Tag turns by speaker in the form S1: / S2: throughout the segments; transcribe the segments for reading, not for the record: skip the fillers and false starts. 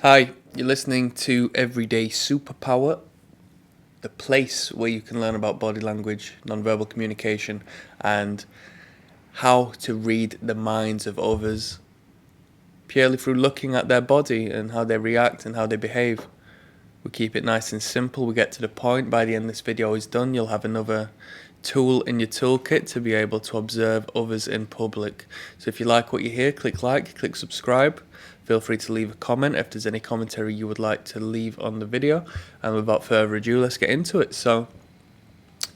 S1: Hi, you're listening to Everyday Superpower, the place where you can learn about body language, nonverbal communication, and how to read the minds of others purely through looking at their body and how they react and how they behave. We keep it nice and simple, we get to the point. By the end this video is done, you'll have another tool in your toolkit to be able to observe others in public. So if you like what you hear, click like, click subscribe. Feel free to leave a comment if there's any commentary you would like to leave on the video. And without further ado, let's get into it. So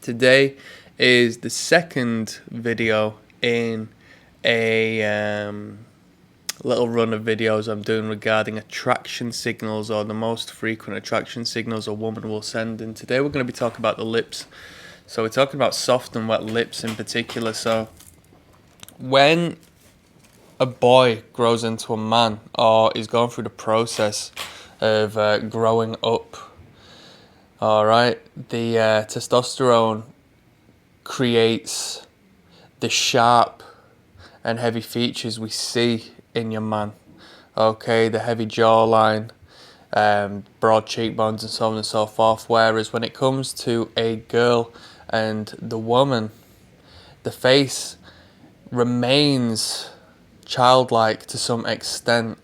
S1: today is the second video in a little run of videos I'm doing regarding attraction signals, or the most frequent attraction signals a woman will send. And today we're going to be talking about the lips. So we're talking about soft and wet lips in particular. So when a boy grows into a man or is going through the process of growing up, alright, the testosterone creates the sharp and heavy features we see in your man. Okay, the heavy jawline, broad cheekbones and so on and so forth. Whereas when it comes to a girl and the woman, the face remains childlike to some extent.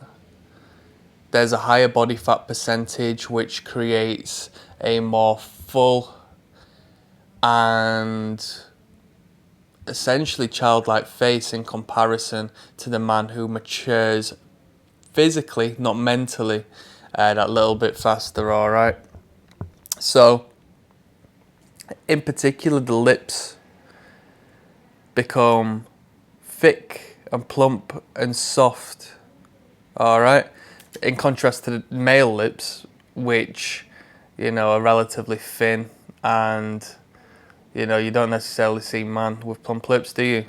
S1: There's a higher body fat percentage, which creates a more full and essentially childlike face in comparison to the man who matures physically, not mentally, that little bit faster, alright? So in particular, the lips become thick and plump and soft, alright? In contrast to the male lips, which, are relatively thin, and, you don't necessarily see man with plump lips, do you?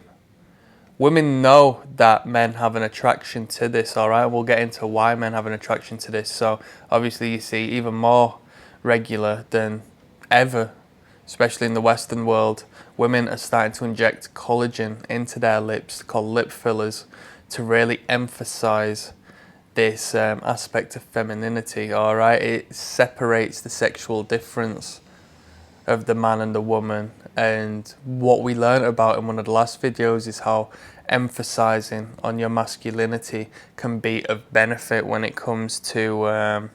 S1: Women know that men have an attraction to this, alright? We'll get into why men have an attraction to this. So obviously you see even more regular than ever, especially in the Western world, women are starting to inject collagen into their lips, called lip fillers, to really emphasize this aspect of femininity, alright? It separates the sexual difference of the man and the woman. And what we learned about in one of the last videos is how emphasizing on your masculinity can be of benefit when it comes to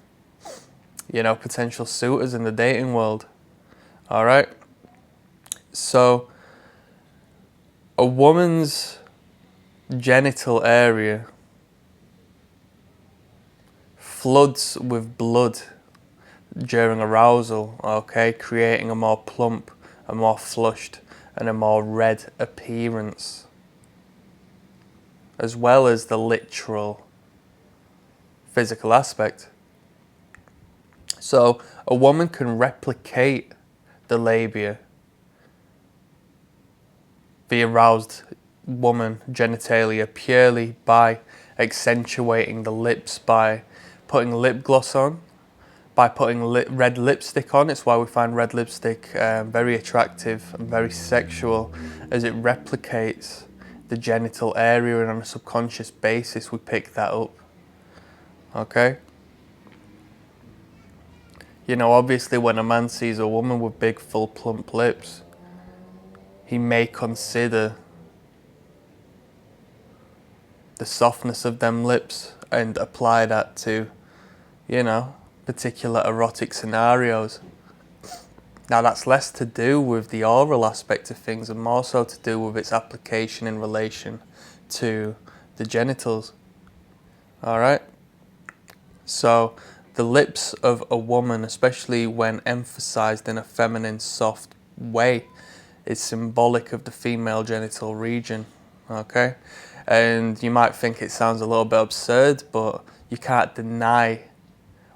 S1: potential suitors in the dating world. Alright, so a woman's genital area floods with blood during arousal, okay, creating a more plump, a more flushed, and a more red appearance, as well as the literal physical aspect. So a woman can replicate the labia, the aroused woman genitalia, purely by accentuating the lips, by putting lip gloss on, by putting red lipstick on. It's why we find red lipstick very attractive and very sexual, as it replicates the genital area, and on a subconscious basis we pick that up. Okay? Obviously when a man sees a woman with big, full, plump lips, he may consider the softness of them lips and apply that to, particular erotic scenarios. Now that's less to do with the oral aspect of things and more so to do with its application in relation to the genitals. Alright? So the lips of a woman, especially when emphasized in a feminine, soft way, is symbolic of the female genital region. Okay? And you might think it sounds a little bit absurd, but you can't deny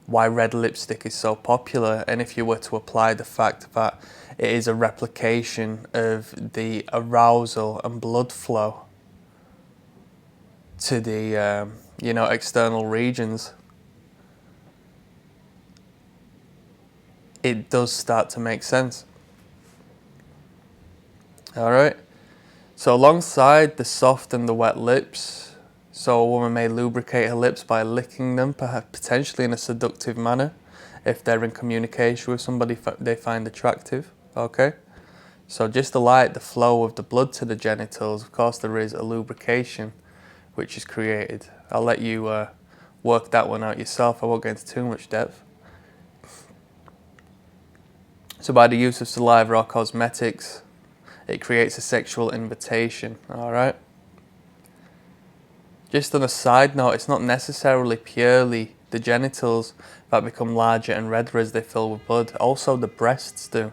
S1: why red lipstick is so popular. And if you were to apply the fact that it is a replication of the arousal and blood flow to the external regions, it does start to make sense. Alright, so alongside the soft and the wet lips, So a woman may lubricate her lips by licking them, perhaps potentially in a seductive manner, if they're in communication with somebody they find attractive. Okay? So just to light the flow of the blood to the genitals, of course there is a lubrication which is created. I'll let you work that one out yourself. I won't go into too much depth. So by the use of saliva or cosmetics, it creates a sexual invitation. Alright? Just on a side note, it's not necessarily purely the genitals that become larger and redder as they fill with blood. Also the breasts do.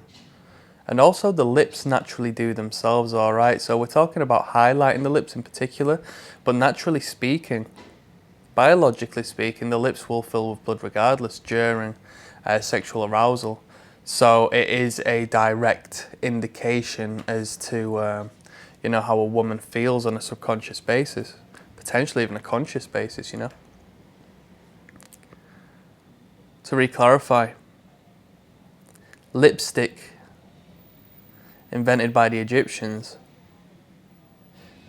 S1: And also the lips naturally do themselves, alright? So we're talking about highlighting the lips in particular, but naturally speaking, biologically speaking, the lips will fill with blood regardless during sexual arousal. So it is a direct indication as to how a woman feels on a subconscious basis. Potentially even a conscious basis, To re-clarify, lipstick, invented by the Egyptians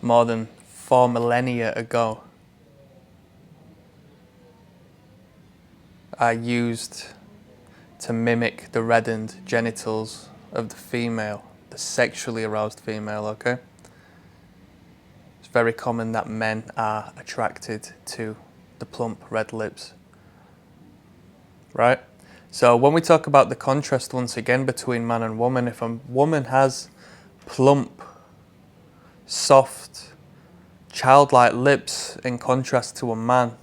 S1: more than 4 millennia ago, are used to mimic the reddened genitals of the female, the sexually aroused female, okay? It's very common that men are attracted to the plump red lips, right? So when we talk about the contrast once again between man and woman, if a woman has plump, soft, childlike lips in contrast to a man,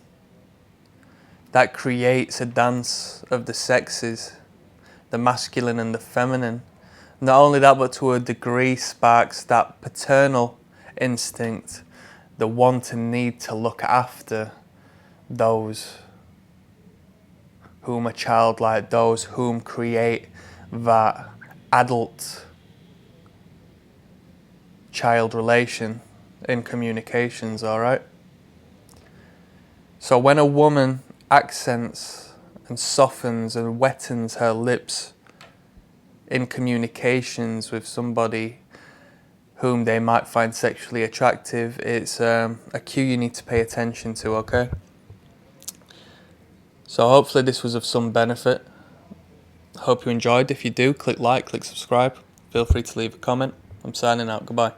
S1: that creates a dance of the sexes, the masculine and the feminine. Not only that, but to a degree sparks that paternal instinct, the want and need to look after those whom are childlike, those whom create that adult child relation in communications, alright? So when a woman accents and softens and wettens her lips in communications with somebody whom they might find sexually attractive, it's a cue you need to pay attention to, okay? So hopefully this was of some benefit. Hope you enjoyed. If you do, click like, click subscribe. Feel free to leave a comment. I'm signing out. Goodbye.